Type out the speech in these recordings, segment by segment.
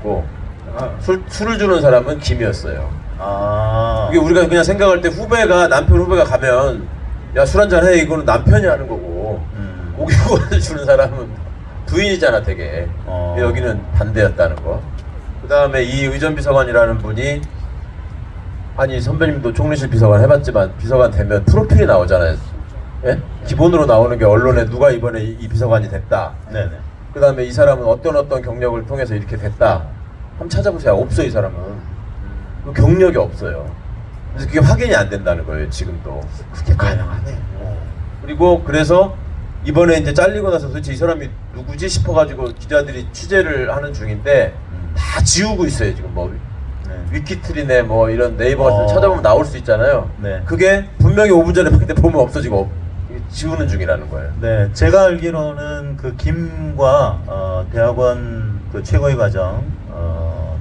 있고 술을 주는 사람은 김이었어요. 아. 이게 우리가 그냥 생각할 때 남편 후배가 가면 야 술 한잔 해 이거는 남편이 하는 거고 고기 구워서 주는 사람은 부인이잖아 되게. 여기는 반대였다는 거. 그 다음에 이 의전비서관이라는 분이 아니 선배님도 총리실 비서관 해봤지만 비서관 되면 프로필이 나오잖아요. 예? 기본으로 나오는 게 언론에 누가 이번에 이 비서관이 됐다. 네네. 그 다음에 이 사람은 어떤 경력을 통해서 이렇게 됐다. 한번 찾아보세요. 없어 이 사람은. 그 경력이 없어요. 그래서 그게 확인이 안 된다는 거예요 지금도. 그게 가능하네. 그리고 그래서 이번에 이제 잘리고 나서 도대체 이 사람이 누구지 싶어가지고 기자들이 취재를 하는 중인데 다 지우고 있어요 지금 뭐 위키트리네 뭐 이런 네이버 같은 데 찾아보면 나올 수 있잖아요. 네. 그게 분명히 5분 전에 봤는데 보면 없어지고 지우는 중이라는 거예요. 네, 제가 알기로는 그 김과 대학원 그 최고위 과정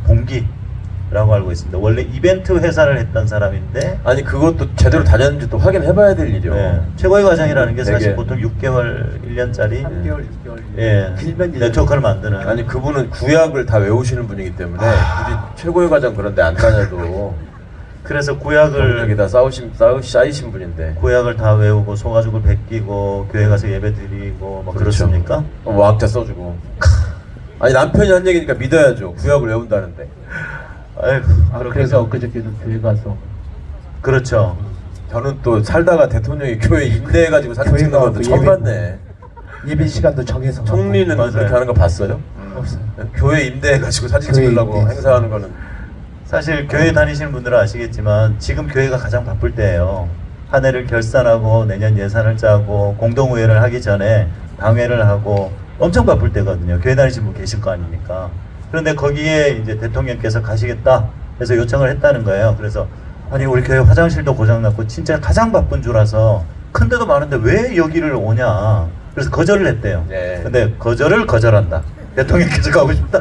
동기라고 알고 있습니다. 원래 이벤트 회사를 했던 사람인데 아니 그것도 제대로 다녔는지 또 확인해봐야 될 일이요. 네, 최고위 과정이라는 게 사실 되게 보통 6개월, 1년짜리 3개월, 6개월. 예, 길면 네트워크를 만드는. 아니 그분은 구약을 다 외우시는 분이기 때문에 굳이 최고의 과정 그런데 안 다녀도 그래서 구약을 경력이 다 쌓이신 분인데 구약을 다 외우고 소가죽을 베끼고 교회 가서 예배 드리고 뭐 그렇죠. 그렇습니까? 와학자 써주고 아니 남편이 한 얘기니까 믿어야죠. 구약을 외운다는데. 아이고, 그래서 엊그저께도 교회 가서 그렇죠. 저는 또 살다가 대통령이 교회 임대해가지고 사진 찍는 교회가 것도 그 처음 예배- 봤네. 예배 시간도 정해서 총리는 맞아요. 그렇게 하는 거 봤어요? 없어요. 교회 임대해가지고 사진 교회 찍으려고 임대. 행사하는 거는 사실 교회 다니시는 분들은 아시겠지만 지금 교회가 가장 바쁠 때예요. 한 해를 결산하고 내년 예산을 짜고 공동의회를 하기 전에 당회를 하고 엄청 바쁠 때거든요. 교회 다니시는 분 계실 거 아닙니까? 그런데 거기에 이제 대통령께서 가시겠다 해서 요청을 했다는 거예요. 그래서 아니 우리 교회 화장실도 고장났고 진짜 가장 바쁜 줄 알아서 큰 데도 많은데 왜 여기를 오냐. 그래서 거절을 했대요. 네. 근데 거절을 거절한다. 대통령께서 가고 싶다.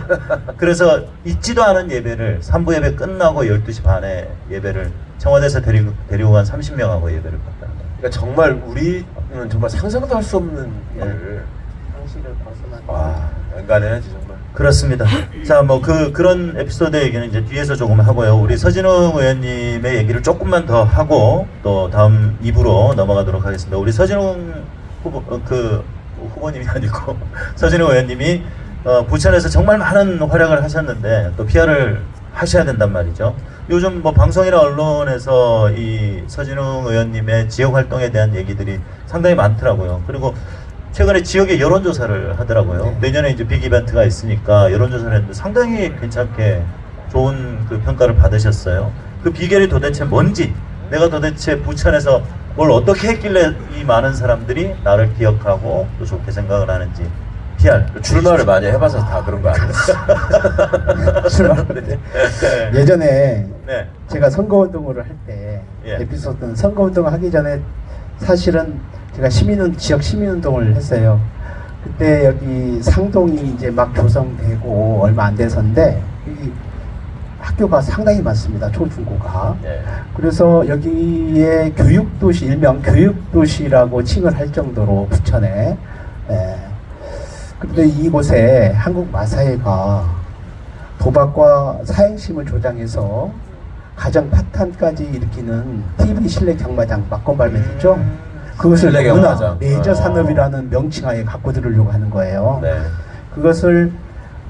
그래서 있지도 않은 예배를 3부 예배 끝나고 12시 반에 예배를 청와대에서 데리고 간 30명하고 예배를 봤다는 거예요. 그러니까 정말 우리는 정말 상상도 할 수 없는 일을 상식을 벗어난 와 인간해야지 정말. 그렇습니다. 자, 뭐 그런 에피소드 얘기는 이제 뒤에서 조금 하고요. 우리 서진웅 의원님의 얘기를 조금만 더 하고 또 다음 2부로 넘어가도록 하겠습니다. 우리 서진웅 후보님이 아니고 서진웅 의원님이 부천에서 정말 많은 활약을 하셨는데 또 PR을 하셔야 된단 말이죠. 요즘 뭐 방송이나 언론에서 이 서진웅 의원님의 지역 활동에 대한 얘기들이 상당히 많더라고요. 그리고 최근에 지역에 여론조사를 하더라고요. 네. 내년에 이제 빅 이벤트가 있으니까 여론조사를 했는데 상당히 괜찮게 좋은 그 평가를 받으셨어요. 그 비결이 도대체 뭔지, 내가 도대체 부천에서 뭘 어떻게 했길래 이 많은 사람들이 나를 기억하고 또 좋게 생각을 하는지 PR 출마를 많이 해봐서 다 그런 거 아니에요? 출마를 예전에 네. 제가 선거운동을 할 때 예. 에피소드는 선거운동을 하기 전에 사실은 제가 지역 시민운동을 했어요. 그때 여기 상동이 이제 막 조성되고 얼마 안 돼서인데 여기 학교가 상당히 많습니다. 초중고가. 네. 그래서 여기에 교육도시, 일명 교육도시라고 칭을 할 정도로 부천에 그런데 이곳에 한국 마사회가 도박과 사행심을 조장해서 가정 파탄까지 일으키는 TV 실내 경마장 막건 발매했죠. 그것을 실내 문화, 경마장. 레저 산업이라는 명칭하에 갖고 들으려고 하는 거예요. 네. 그것을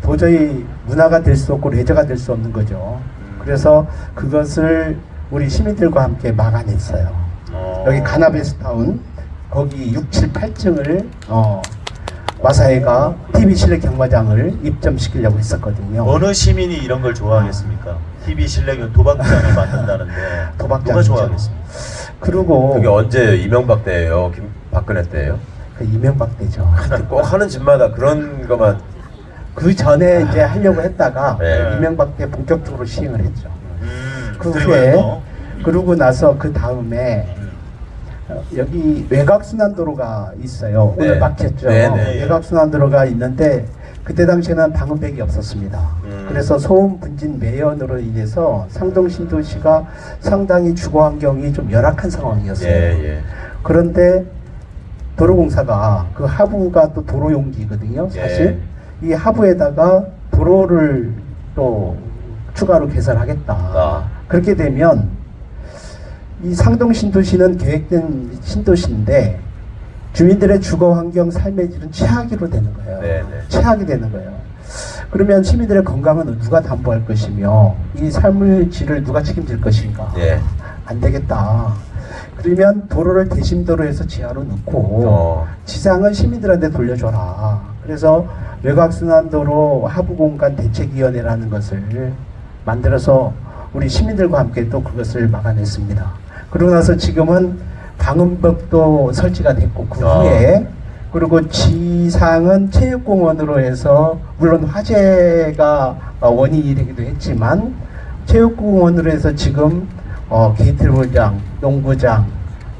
도저히 문화가 될 수 없고 레저가 될 수 없는 거죠. 그래서 그것을 우리 시민들과 함께 막아냈어요. 여기 가나베스타운 거기 6, 7, 8층을 마사회가 TV 실내 경마장을 입점시키려고 했었거든요. 어느 시민이 이런 걸 좋아하겠습니까? TV 실내경 도박장을 만든다는데 누가 도박장이죠. 좋아하겠습니까? 그리고 그게 언제 이명박 때예요? 박근혜 때예요? 그 이명박 때죠. 꼭 하는 집마다 그런 것만. 그 전에 이제 하려고 했다가 네. 이명박 때 본격적으로 시행을 했죠. 그 그리고 후에 또? 그러고 나서 그 다음에 여기 외곽순환도로가 있어요. 네. 오늘 막혔죠. 네, 네. 외곽순환도로가 있는데 그때 당시에는 방음벽이 없었습니다. 그래서 소음 분진 매연으로 인해서 상동 신도시가 상당히 주거 환경이 좀 열악한 상황이었어요. 예. 그런데 도로공사가 그 하부가 또 도로 용지거든요. 사실 이 하부에다가 도로를 또 추가로 개설하겠다. 아. 그렇게 되면 이 상동 신도시는 계획된 신도시인데 주민들의 주거 환경, 삶의 질은 최악으로 되는 거예요. 네, 네. 최악이 되는 거예요. 그러면 시민들의 건강은 누가 담보할 것이며 이 삶의 질을 누가 책임질 것인가? 예. 안 되겠다. 그러면 도로를 대심도로에서 지하로 넣고 지상은 시민들한테 돌려줘라. 그래서 외곽순환도로 하부공간 대책위원회라는 것을 만들어서 우리 시민들과 함께 또 그것을 막아냈습니다. 그러고 나서 지금은 방음벽도 설치가 됐고 그 후에 그리고 지상은 체육공원으로 해서 물론 화재가 원인이 되기도 했지만 체육공원으로 해서 지금 게이트볼장, 농구장,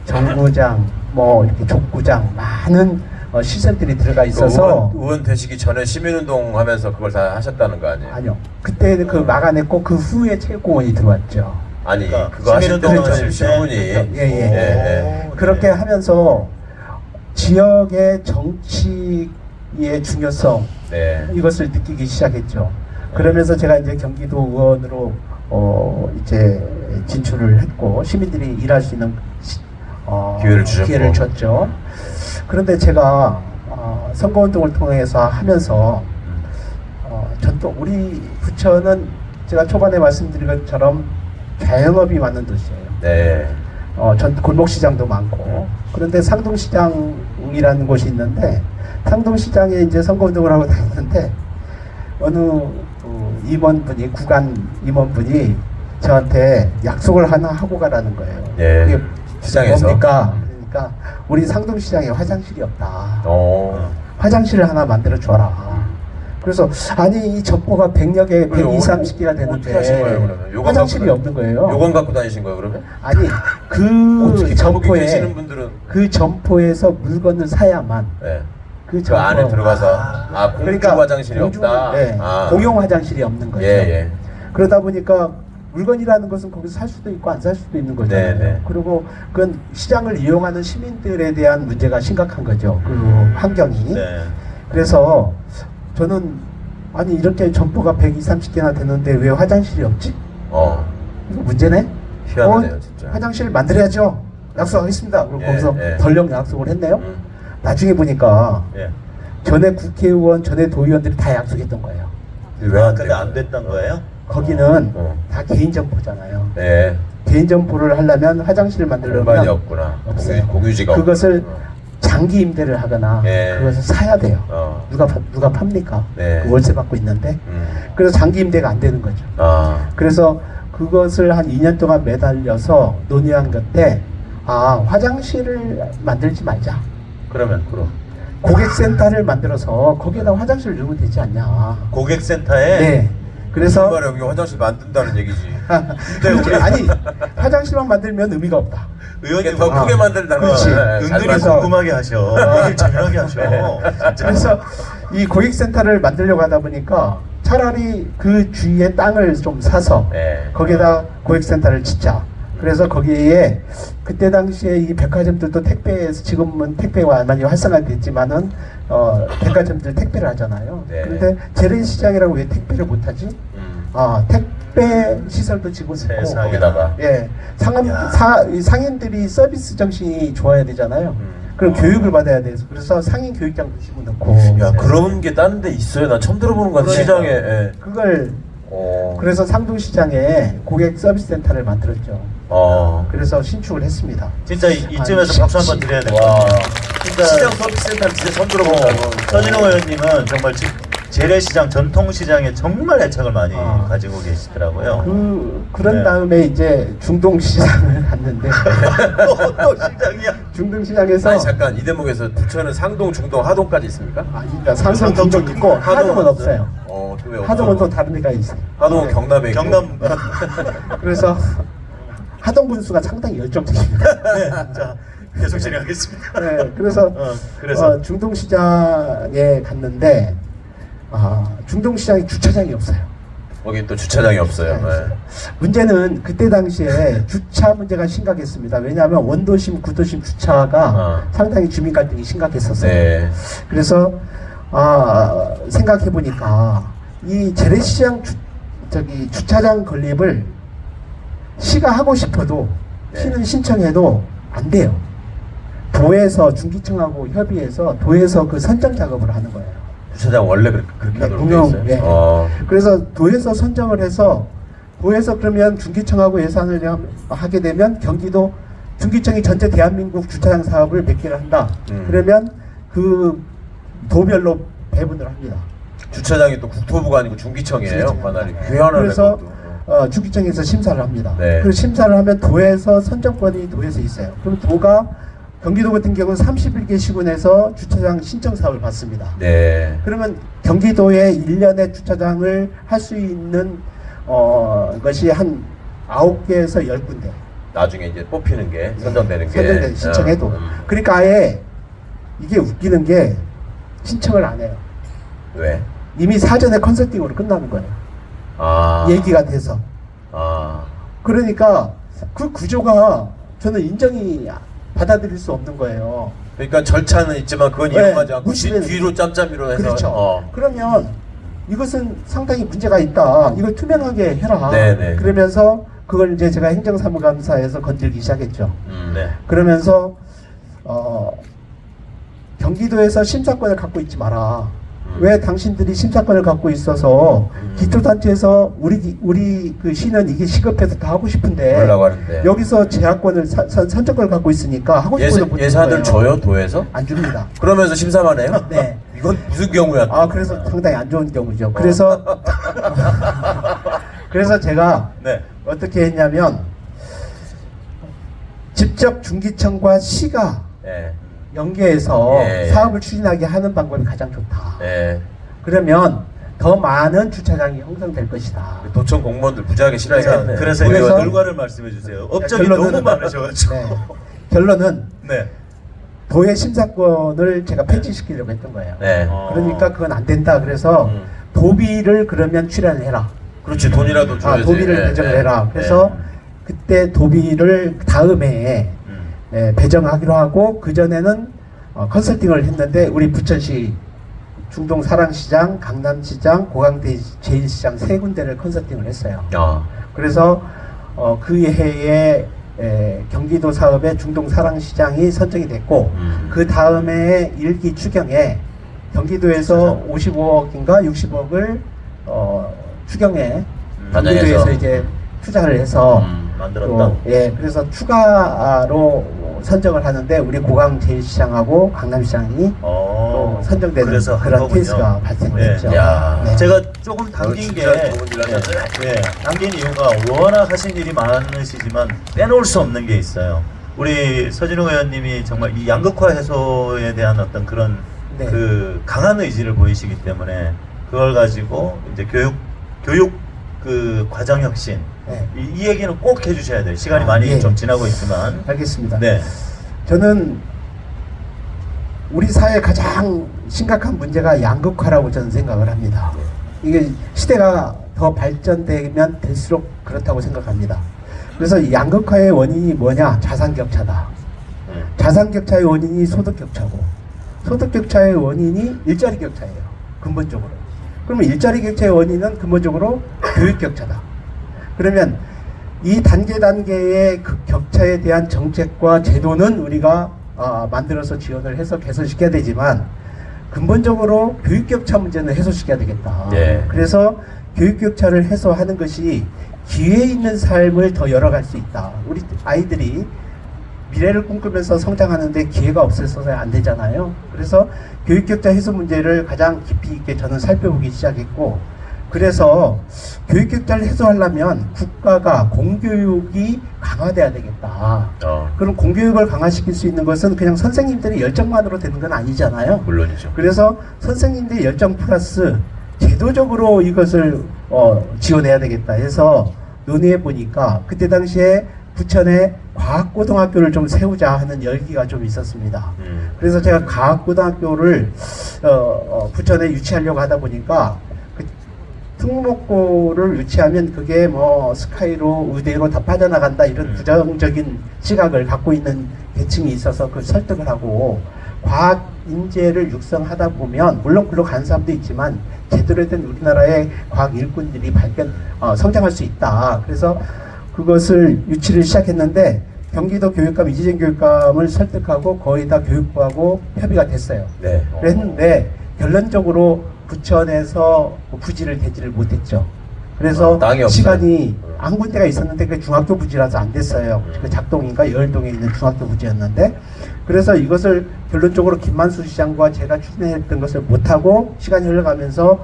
정구장, 뭐 이렇게 족구장 많은 시설들이 들어가 있어서 의원 되시기 전에 시민운동 하면서 그걸 다 하셨다는 거 아니에요? 아니요 그때 그 막아냈고 그 후에 체육공원이 들어왔죠. 아니 그러니까 그거 하실 시민운동 때는 하실 신분이 예. 그렇게 하면서 지역의 정치의 중요성 네. 이것을 느끼기 시작했죠. 그러면서 제가 이제 경기도 의원으로 이제 진출을 했고 시민들이 일할 수 있는 기회를 주셨고. 기회를 줬죠. 그런데 제가 선거운동을 통해서 하면서 전통 우리 부천은 제가 초반에 말씀드린 것처럼 자영업이 많은 도시예요. 네. 전 골목시장도 많고 그런데 상동시장이라는 곳이 있는데 상동시장에 이제 선거운동을 하고 다녔는데 어느 임원분이 구간 임원분이 저한테 약속을 하나 하고 가라는 거예요. 예. 그게 시장에서? 뭡니까? 그러니까 우리 상동시장에 화장실이 없다. 화장실을 하나 만들어 줘라. 그래서 아니 이 점포가 100여 개, 120, 30개가 어떻게 하신 거예요, 되는데 그러면? 화장실이 없는 거예요. 요건 갖고 다니신 거예요, 그러면? 아니 어떻게 그 전국에 계시는 점포에 분들은 그 점포에서 물건을 사야만 네. 그 그 안에 들어가서 공중 그러니까 화장실이 공중, 없다. 네, 공용 화장실이 없는 거죠. 예. 그러다 보니까 물건이라는 것은 거기서 살 수도 있고 안 살 수도 있는 거잖아요. 네. 그리고 그건 시장을 이용하는 시민들에 대한 문제가 심각한 거죠. 그 환경이. 네. 그래서 저는 아니 이렇게 점포가 120, 30개나 되는데 왜 화장실이 없지? 이거 문제네? 희한하네요, 진짜. 화장실 만들어야죠. 약속하겠습니다. 그리고 예, 거기서 예. 덜령 약속을 했네요. 나중에 보니까 예. 전에 국회의원, 전에 도의원들이 다 약속했던 거예요. 근데 안 됐던 거예요? 거기는 다 개인 점포잖아요. 네. 개인 점포를 하려면 화장실을 공간이 만들려면 없구나. 없어요. 공유지가 그것을 없구나. 장기 임대를 하거나 예. 그것을 사야 돼요. 누가 팝니까? 네. 그 월세 받고 있는데. 그래서 장기 임대가 안 되는 거죠. 그래서 그것을 한 2년 동안 매달려서 논의한 끝에 화장실을 만들지 말자. 그럼 고객센터를 만들어서 거기에다 화장실을 넣으면 되지 않냐. 고객센터에 네. 그래서 정말 여기 화장실 만든다는 얘기지. 아니 화장실만 만들면 의미가 없다. 의원님 더 크게 만들다는 그렇지. 거야. 잘 은근히 그래서- 궁금하게 하셔. 얘기를 재미나게 하셔. 진짜. 그래서 이 고객센터를 만들려고 하다 보니까 차라리 그 주위에 땅을 좀 사서 네. 거기에다 고객센터를 짓자. 그래서 거기에 그때 당시에 이 백화점들도 택배에서 지금은 택배가 많이 활성화됐지만은 백화점들 택배를 하잖아요. 네. 그런데 재래시장이라고 왜 택배를 못하지? 택배 시설도 지고 있고 세상에. 거기다가. 예, 이 상인들이 서비스 정신이 좋아야 되잖아요. 음. 그럼 교육을 받아야 돼서 그래서 상인 교육장도 지고 넣고. 야 그런 게 다른 데 있어요. 난 처음 들어보는 것 같아. 그러니까. 시장에. 예. 그걸 그래서 상동시장에 고객 서비스 센터를 만들었죠. 그래서 신축을 했습니다. 진짜 이쯤에서 박수 한번 드려야 돼요. 와. 진짜 시장 서비스 센터는 진짜 처음 들어본다고. 서진호 의원님은 정말 재래시장, 전통시장에 정말 애착을 많이 가지고 계시더라고요. 그런 네. 다음에 이제 중동시장을 갔는데 또 시장이야. 중동시장에서 아니 잠깐 이 대목에서 부천은 상동, 중동, 하동까지 있습니까? 그러니까 상동 중동 있고 하동은 없어요. 왜 없어요? 하동은 또 다른 데가 있어요. 하동은 경남에 있고. 경남. 그래서 하동 분수가 상당히 열정적입니다. 네, 자 계속 진행하겠습니다. 네, 그래서 그래서 중동시장에 갔는데 중동시장에 주차장이 없어요. 거기 또 주차장이 없어요. 네. 문제는 그때 당시에 주차 문제가 심각했습니다. 왜냐하면 원도심, 구도심 주차가 상당히 주민 갈등이 심각했었어요. 네. 그래서 생각해 보니까 이 재래시장 저기 주차장 건립을 시가 하고 싶어도 네. 시는 신청해도 안 돼요. 도에서 중기청하고 협의해서 도에서 그 선정 작업을 하는 거예요. 주차장 원래 그렇게 네, 하도록 돼 공용, 있어요? 네. 그래서 도에서 선정을 해서 도에서 그러면 중기청하고 예산을 하게 되면 경기도 중기청이 전체 대한민국 주차장 사업을 몇 개를 한다. 그러면 그 도별로 배분을 합니다. 주차장이 또 국토부가 아니고 중기청이에요. 중기청입니다. 관할이 귀환하네. 그래서 그것도. 중기청에서 심사를 합니다. 네. 그 심사를 하면 도에서 선정권이 도에서 있어요. 그럼 도가 경기도 같은 경우는 31개 시군에서 주차장 신청 사업을 받습니다. 네. 그러면 경기도에 1년에 주차장을 할 수 있는 것이 한 9개에서 10군데 나중에 이제 뽑히는 게 선정되는 게 선정된 신청해도 그러니까 아예 이게 웃기는 게 신청을 안 해요. 왜? 이미 사전에 컨설팅으로 끝나는 거예요. 아. 얘기가 돼서. 아. 그러니까 그 구조가 저는 인정이 받아들일 수 없는 거예요. 그러니까 절차는 있지만 그건 네, 이용하지 않고 무시는- 뒤로 짬짬이로 해서. 그렇죠. 그러면 이것은 상당히 문제가 있다. 이걸 투명하게 해라. 네네. 그러면서 그걸 이제 제가 행정사무감사에서 건들기 시작했죠. 네. 그러면서 경기도에서 심사권을 갖고 있지 마라. 왜 당신들이 심사권을 갖고 있어서 기초단체에서 우리 그 시는 이게 시급해서 다 하고 싶은데 하려고 하는데. 여기서 제한권을 선정권을 갖고 있으니까 하고 싶은 거 못 예산을 줘요 도에서? 안 줍니다. 그러면서 심사만 해요? 네. 이건 무슨 경우야? 아 그래서 상당히 안 좋은 경우죠. 그래서 그래서 제가 네. 어떻게 했냐면 직접 중기청과 시가 예. 연계해서 예. 사업을 추진하게 하는 방법이 가장 좋다. 예. 그러면 더 많은 주차장이 형성될 것이다. 도청 공무원들 부자하게 싫어하겠네. 그래서 그래서- 이거 결과를 말씀해 주세요. 업적이 결론은- 너무 많으셔가지고. 네. 결론은 네. 도의 심사권을 제가 폐지시키려고 했던 거예요. 네. 그러니까 그건 안 된다. 그래서 도비를 그러면 출연을 해라. 그렇지 돈이라도 줘야지. 도비를 예, 배정을 예. 해라. 그래서 그때 도비를 다음 해에 배정하기로 하고 그 전에는 컨설팅을 했는데 우리 부천시 중동 사랑시장, 강남시장, 고강제일시장 세 군데를 컨설팅을 했어요. 그래서 그 해에 경기도 사업에 중동 사랑시장이 선정이 됐고 그 다음에 일기 추경에 경기도에서 55억인가 60억을 추경에 경기도에서 반영해서. 이제 투자를 해서 만들었다. 그래서 추가로 선정을 하는데 우리 고강제일시장하고 강남시장이 또 선정되는 그래서 한 그런 거군요. 케이스가 발생을 네. 했죠. 야. 네. 제가 조금 당긴 게 진짜 좋은 일 하셨어요. 당긴 이유가 워낙 하신 일이 많으시지만 빼놓을 수 없는 게 있어요. 우리 서진웅 의원님이 정말 이 양극화 해소에 대한 어떤 그런 네. 그 강한 의지를 보이시기 때문에 그걸 가지고 이제 교육 그 과정 혁신 네. 이 얘기는 꼭 해주셔야 돼요. 시간이 많이 예. 좀 지나고 있지만. 알겠습니다. 네. 저는 우리 사회의 가장 심각한 문제가 양극화라고 저는 생각을 합니다. 이게 시대가 더 발전되면 될수록 그렇다고 생각합니다. 그래서 이 양극화의 원인이 뭐냐? 자산격차다. 자산격차의 원인이 소득격차고 소득격차의 원인이 일자리격차예요. 근본적으로. 그러면 일자리격차의 원인은 근본적으로 교육격차다. 그러면 이 단계의 그 격차에 대한 정책과 제도는 우리가 만들어서 지원을 해서 개선시켜야 되지만 근본적으로 교육격차 문제는 해소시켜야 되겠다. 네. 그래서 교육격차를 해소하는 것이 기회 있는 삶을 더 열어갈 수 있다. 우리 아이들이 미래를 꿈꾸면서 성장하는데 기회가 없어서 안 되잖아요. 그래서 교육격차 해소 문제를 가장 깊이 있게 저는 살펴보기 시작했고 그래서 교육격차를 해소하려면 국가가 공교육이 강화돼야 되겠다. 그럼 공교육을 강화시킬 수 있는 것은 그냥 선생님들의 열정만으로 되는 건 아니잖아요. 물론이죠. 그래서 선생님들의 열정 플러스 제도적으로 이것을 지원해야 되겠다 해서 논의해 보니까 그때 당시에 부천에 과학고등학교를 좀 세우자 하는 열기가 좀 있었습니다. 그래서 제가 과학고등학교를 부천에 유치하려고 하다 보니까 그 특목고를 유치하면 그게 뭐 스카이로 의대로 다 빠져나간다 이런 부정적인 시각을 갖고 있는 계층이 있어서 그 설득을 하고 과학이 인재를 육성하다 보면 물론 글로 가는 사람도 있지만 제대로 된 우리나라의 과학 일꾼들이 성장할 수 있다. 그래서 그것을 유치를 시작했는데 경기도 교육감 이재정 교육감을 설득하고 거의 다 교육부하고 협의가 됐어요. 네. 그랬는데 결론적으로 부천에서 부지를 대지를 못했죠. 그래서 땅이 없어요. 시간이 한 군데가 있었는데 그 중학교 부지라서 안 됐어요. 그 작동인가 열동에 있는 중학교 부지였는데 그래서 이것을 결론적으로 김만수 시장과 제가 추진했던 것을 못하고 시간이 흘러가면서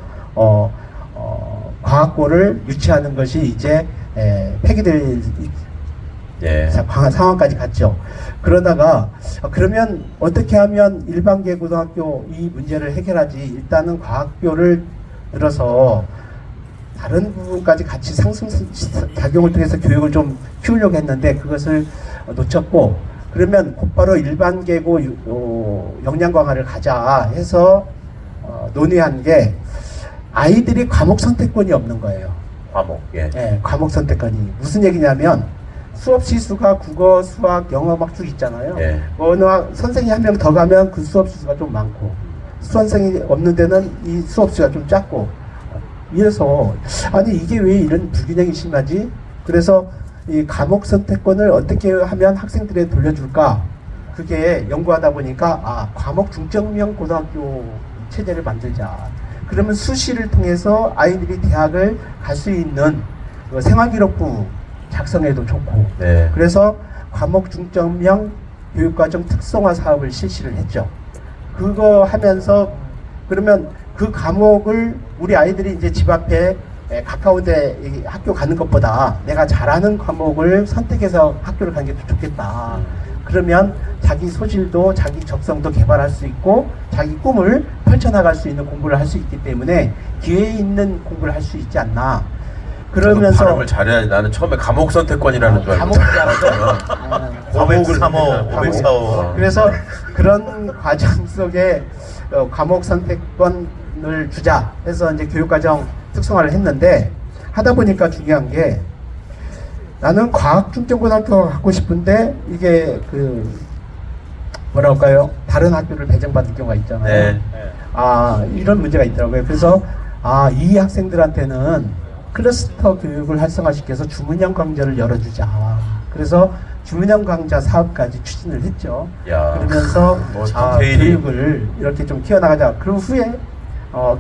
과학고를 유치하는 것이 이제 폐기될 예. 상황까지 갔죠. 그러다가 그러면 어떻게 하면 일반계 고등학교 이 문제를 해결하지? 일단은 과학교를 들어서 다른 부분까지 같이 작용을 통해서 교육을 좀 키우려고 했는데 그것을 놓쳤고 그러면 곧바로 일반계고 역량 강화를 가자 해서 논의한 게 아이들이 과목 선택권이 없는 거예요. 과목. 예. 네, 과목 선택권이 무슨 얘기냐면 수업 시수가 국어, 수학, 영어 막 쭉 있잖아요. 예. 어느 선생이 한 명 더 가면 그 수업 시수가 좀 많고 수선생이 없는 데는 이 수업 시가 좀 작고 이래서 아니 이게 왜 이런 불균형이 심하지? 그래서 이 과목 선택권을 어떻게 하면 학생들에 돌려줄까? 그게 연구하다 보니까 과목 중점형 고등학교 체제를 만들자. 그러면 수시를 통해서 아이들이 대학을 갈 수 있는 생활기록부 작성해도 좋고 네. 그래서 과목 중점형 교육과정 특성화 사업을 실시를 했죠. 그거 하면서 그러면 그 과목을 우리 아이들이 이제 집 앞에 가까운 데 학교 가는 것보다 내가 잘하는 과목을 선택해서 학교를 가는 게 더 좋겠다. 그러면 자기 소질도 자기 적성도 개발할 수 있고 자기 꿈을 펼쳐나갈 수 있는 공부를 할 수 있기 때문에 기회 있는 공부를 할 수 있지 않나. 그러면서 발음을 잘해야지. 나는 처음에 과목 선택권이라는 줄 알고. 과목인 줄 알았어요. 503호, 504호. 그래서 그런 과정 속에 과목 선택권을 주자 해서 이제 교육과정 특성화를 했는데 하다 보니까 중요한 게 나는 과학 중점고등학교가 갖고 싶은데 이게 그 뭐라 할까요? 다른 학교를 배정받을 경우가 있잖아요. 네. 이런 문제가 있더라고요. 그래서 이 학생들한테는 클러스터 교육을 활성화시켜서 주문형 강좌를 열어주자. 그래서 주문형 강좌 사업까지 추진을 했죠. 야, 그러면서 디테일이. 교육을 이렇게 좀 키워나가자. 그리고 후에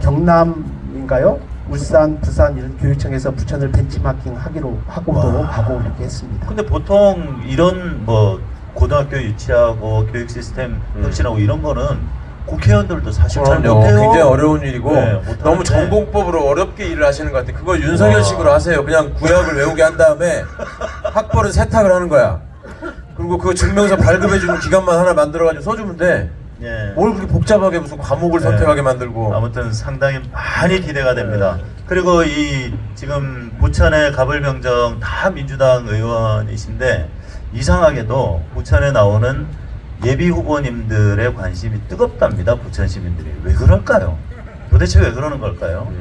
경남인가요? 울산, 부산 이런 교육청에서 부천을 벤치마킹 하고도 가고 이렇게 했습니다. 근데 보통 이런 뭐 고등학교 유치하고 교육 시스템 혁신하고 이런 거는 국회의원들도 사실 잘 그럼요. 못해요. 굉장히 어려운 일이고 네, 못하는데. 너무 전공법으로 어렵게 일을 하시는 것 같아요. 그거 윤석열식으로 하세요. 그냥 구역을 외우게 한 다음에 학벌은 세탁을 하는 거야. 그리고 그 증명서 발급해주는 기관만 하나 만들어가지고 써주면 돼. 예. 뭘 그렇게 복잡하게 무슨 과목을 선택하게 만들고. 아무튼 상당히 많이 기대가 됩니다. 그리고 이 지금 부천의 가불병정 다 민주당 의원이신데 이상하게도 부천에 나오는 예비 후보님들의 관심이 뜨겁답니다. 부천 시민들이. 왜 그럴까요? 도대체 왜 그러는 걸까요?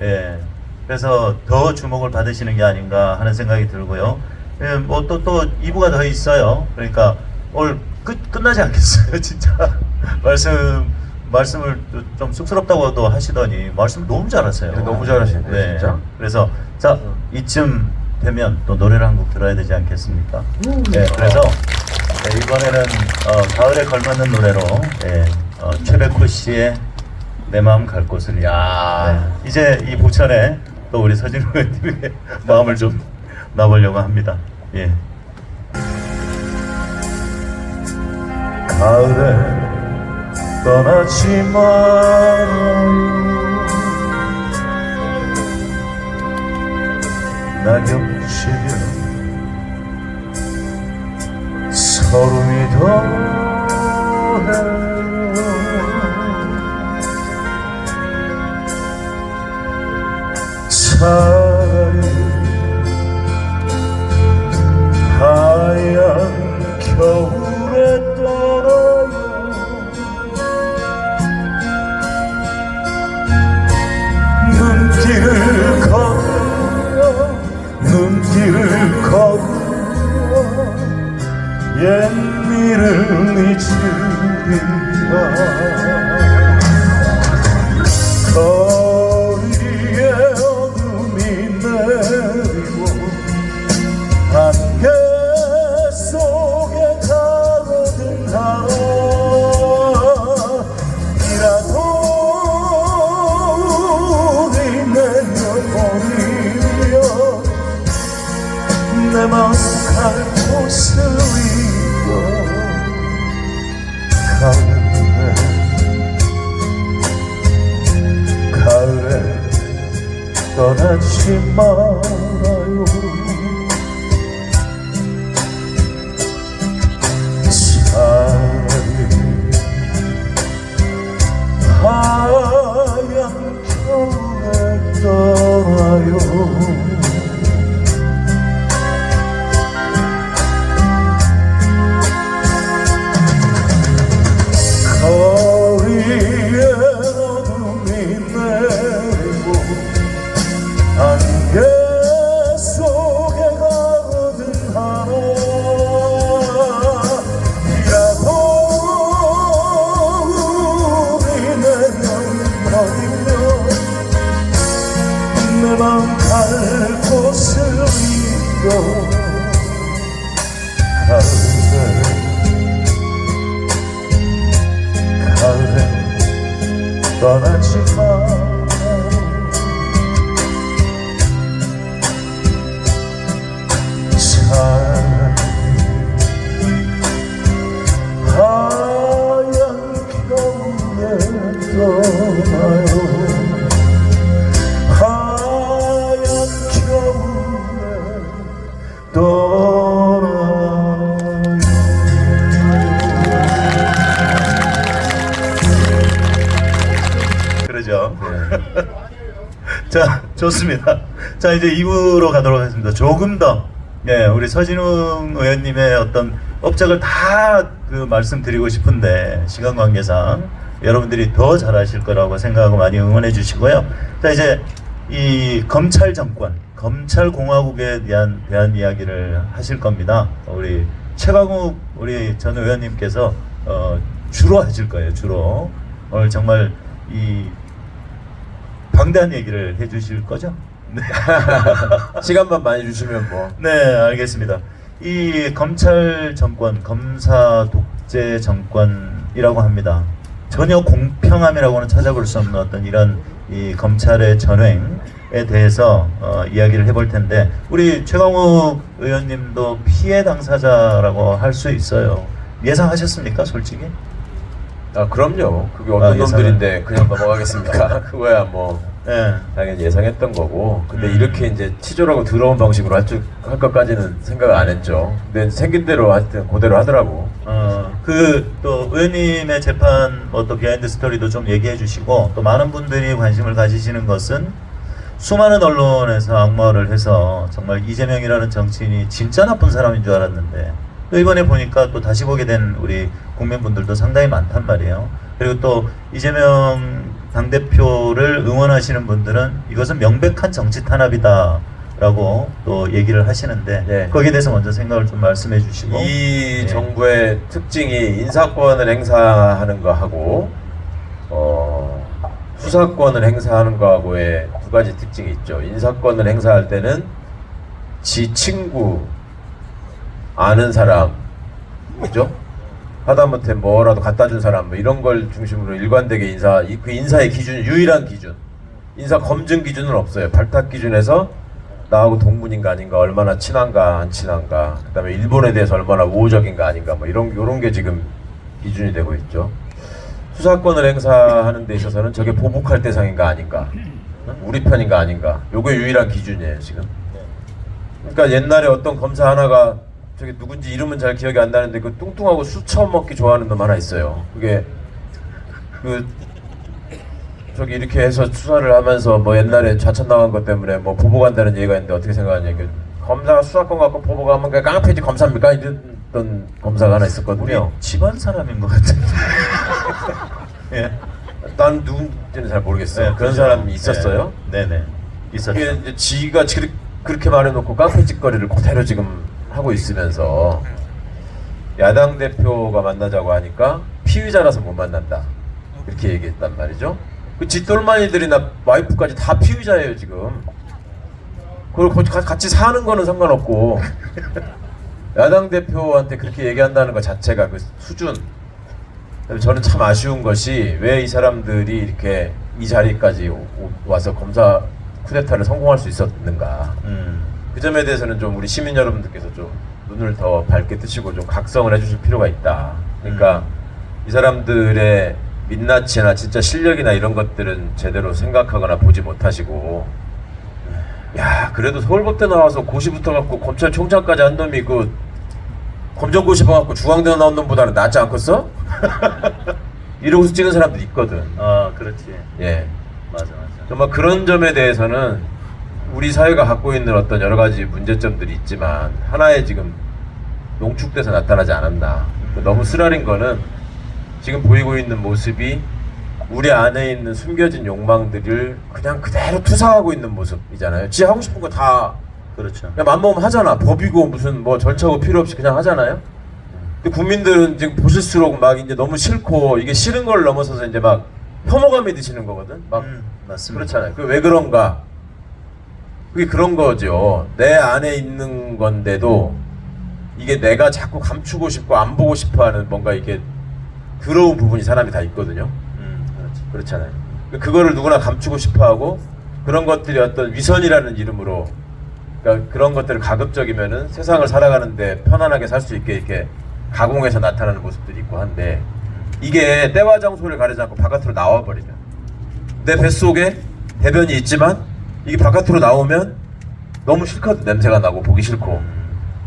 예. 그래서 더 주목을 받으시는 게 아닌가 하는 생각이 들고요. 예, 뭐 또 2부가 더 있어요. 그러니까 오늘 끝나지 않겠어요, 진짜. 말씀을 좀 쑥스럽다고도 하시더니 말씀을 너무 잘하세요. 네, 너무 잘하시는데 네. 진짜. 그래서 자 이쯤 되면 또 노래를 한 곡 들어야 되지 않겠습니까? 네, 그래서 네, 이번에는 가을에 걸맞는 노래로 최백호 씨의 내 마음 갈 곳을. 야. 네, 이제 이 부천에 또 우리 서진우 의원님의 마음을 좀 놔보려고 합니다. 예. 가을에 떠나지 말아요. 낙엽 지면 서름이 더해요. 차라리 하얀 겨울에 떠나요. 눈길을 걸어 눈길을 걸어 옛일을 잊으리. 거리에 어둠이 내리고 안개 속에 가로등 하나이라도 우리 내려버리며 내 마음 갈 곳을 잃어 가을에 떠나지 말아요. 차라리 하얀 겨울에 떠나요. 거리에 어둠이 내리고 안개 속에 가로등 하나이라도 우리 내려버리며 내 마음 갈 곳을 잃어 가을에 떠나지 마요. 하얀 겨울에 떠나요. 하얀 겨울에 떠나요. 그러죠. 자, 좋습니다. 자, 이제 2부로 가도록 하겠습니다. 조금 더, 우리 서진웅 의원님의 어떤 업적을 다 말씀드리고 싶은데, 시간 관계상 여러분들이 더 잘하실 거라고 생각하고 많이 응원해 주시고요. 자, 이제 이 검찰 정권, 검찰 공화국에 대한 이야기를 하실 겁니다. 우리 최강욱 우리 전 의원님께서 주로 하실 거예요. 주로 오늘 정말 이 방대한 얘기를 해주실 거죠? 네. 시간만 많이 주시면 뭐. 네, 알겠습니다. 이 검찰 정권, 검사 독재 정권이라고 합니다. 전혀 공평함이라고는 찾아볼 수 없는 어떤 이런 이 검찰의 전횡에 대해서 이야기를 해볼 텐데, 우리 최강욱 의원님도 피해 당사자라고 할 수 있어요. 예상하셨습니까, 솔직히? 아, 그럼요. 그게 어떤 예상을? 놈들인데 그냥 넘어가겠습니까? 그거야 뭐 네. 당연히 예상했던 거고. 근데 이렇게 이제 치졸하고 더러운 방식으로 할 것까지는 생각 안 했죠. 근데 생긴 대로 하여튼 그대로 하더라고. 또 의원님의 재판 또 비하인드 스토리도 좀 얘기해 주시고, 또 많은 분들이 관심을 가지시는 것은 수많은 언론에서 악마를 해서 정말 이재명이라는 정치인이 진짜 나쁜 사람인 줄 알았는데, 또 이번에 보니까 또 다시 보게 된 우리 국민분들도 상당히 많단 말이에요. 그리고 또 이재명 당대표를 응원하시는 분들은 이것은 명백한 정치 탄압이다 라고 또 얘기를 하시는데, 네. 거기에 대해서 먼저 생각을 좀 말씀해 주시고. 이 네. 정부의 특징이 인사권을 행사하는 거하고 수사권을 행사하는 거하고의 두 가지 특징이 있죠. 인사권을 행사할 때는 지 친구, 아는 사람, 그죠? 하다못해 뭐라도 갖다 준 사람, 뭐 이런 걸 중심으로 일관되게 그 인사의 기준, 유일한 기준, 인사 검증 기준은 없어요. 발탁 기준에서 나하고 동문인가 아닌가, 얼마나 친한가 안 친한가, 그다음에 일본에 대해서 얼마나 우호적인가 아닌가, 뭐 이런 게 지금 기준이 되고 있죠. 수사권을 행사하는 데 있어서는 저게 보복할 대상인가 아닌가, 우리 편인가 아닌가, 요게 유일한 기준이에요 지금. 그러니까 옛날에 어떤 검사 하나가, 저기 누군지 이름은 잘 기억이 안 나는데, 그 뚱뚱하고 술 처음 먹기 좋아하는 놈 하나 있어요. 그게 저기 이렇게 해서 수사를 하면서 뭐 옛날에 좌천 나간 것 때문에 뭐 보복한다는 얘기가 있는데 어떻게 생각하냐. 검사가 수사권 갖고 보복하면 그냥 깡패지 검사입니까? 이랬던 검사가 하나 있었거든요. 집안 사람인 것 같은데. 예. 난 누군지는 잘 모르겠어요. 네, 그런 그렇죠. 사람이 있었어요. 네네. 있었죠. 이게 이제 지가 그렇게 말해놓고 깡패 짓거리를 그대로 지금 하고 있으면서 야당 대표가 만나자고 하니까 피의자라서 못 만난다 이렇게 얘기했단 말이죠. 그 뒷돌만이들이나 와이프까지 다 피의자예요 지금. 그리고 같이 사는 거는 상관없고 야당 대표한테 그렇게 얘기한다는 것 자체가 그 수준. 저는 참 아쉬운 것이 왜 이 사람들이 이렇게 이 자리까지 와서 검사 쿠데타를 성공할 수 있었는가. 그 점에 대해서는 좀 우리 시민 여러분들께서 좀 눈을 더 밝게 뜨시고 좀 각성을 해주실 필요가 있다. 그러니까 이 사람들의 민낯이나 진짜 실력이나 이런 것들은 제대로 생각하거나 보지 못하시고, 야 그래도 서울법대 나와서 고시 붙어갖고 검찰총장까지 한 놈이 그 검정고시 봐갖고 중앙대 나온 놈보다는 낫지 않겠어? 이러고서 찍은 사람들이 있거든. 아 그렇지. 예. 맞아. 정말 그런 점에 대해서는 우리 사회가 갖고 있는 어떤 여러 가지 문제점들이 있지만 하나의 지금 농축돼서 나타나지 않았나. 너무 쓰라린 거는 지금 보이고 있는 모습이 우리 안에 있는 숨겨진 욕망들을 그냥 그대로 투사하고 있는 모습이잖아요. 지 하고 싶은 거 다 그렇죠. 그냥 맘먹으면 하잖아. 법이고 무슨 뭐 절차고 필요 없이 그냥 하잖아요. 근데 국민들은 지금 보실수록 막 이제 너무 싫고 이게 싫은 걸 넘어서서 이제 막 혐오감이 드시는 거거든. 막 맞습니다. 그렇잖아요. 그 왜 그런가? 그게 그런 거죠. 내 안에 있는 건데도 이게 내가 자꾸 감추고 싶고 안 보고 싶어하는 뭔가 이게 더러운 부분이 사람이 다 있거든요. 그렇잖아요. 그거를 누구나 감추고 싶어하고 그런 것들이 어떤 위선이라는 이름으로 그러니까 그런 것들을 가급적이면은 세상을 살아가는데 편안하게 살 수 있게 이렇게 가공해서 나타나는 모습들이 있고 한데 이게 때와 장소를 가리지 않고 바깥으로 나와버리면 내 뱃속에 대변이 있지만 이게 바깥으로 나오면 너무 싫거든. 냄새가 나고 보기 싫고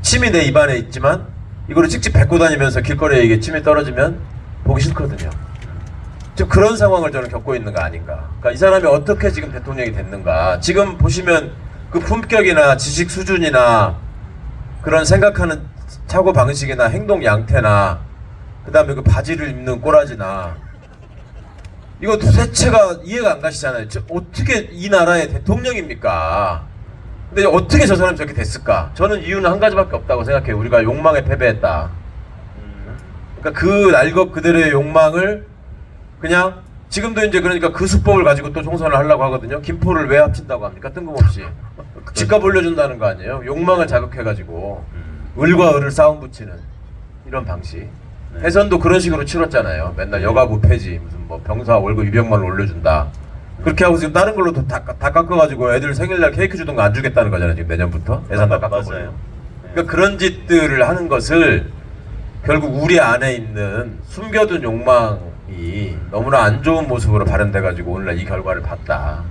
침이 내 입안에 있지만 이거를 찍찍 뱉고 다니면서 길거리에 이게 침이 떨어지면 보기 싫거든요. 지금 그런 상황을 저는 겪고 있는 거 아닌가. 그러니까 이 사람이 어떻게 지금 대통령이 됐는가. 지금 보시면 그 품격이나 지식 수준이나 그런 생각하는 사고 방식이나 행동 양태나 그 다음에 그 바지를 입는 꼬라지나 이거 도대체가 이해가 안 가시잖아요. 어떻게 이 나라의 대통령입니까? 근데 어떻게 저 사람이 저렇게 됐을까? 저는 이유는 한 가지밖에 없다고 생각해요. 우리가 욕망에 패배했다. 그러니까 그 날것 그대로의 욕망을 그냥 지금도 이제 그러니까 그 수법을 가지고 또 총선을 하려고 하거든요. 김포를 왜 합친다고 합니까? 뜬금없이 집값 올려준다는 거 아니에요? 욕망을 자극해가지고 을과 을을 싸움 붙이는 이런 방식. 해선도 그런 식으로 치렀잖아요. 맨날 여가부 폐지, 무슨 뭐 병사 월급 200만 원 올려준다. 그렇게 하고 지금 다른 걸로 다 깎아가지고 애들 생일날 케이크 주던 거 안 주겠다는 거잖아요. 지금 내년부터 예산 다 깎아버려요. 그러니까 그런 짓들을 하는 것을 결국 우리 안에 있는 숨겨둔 욕망이 너무나 안 좋은 모습으로 발현돼가지고 오늘날 이 결과를 봤다.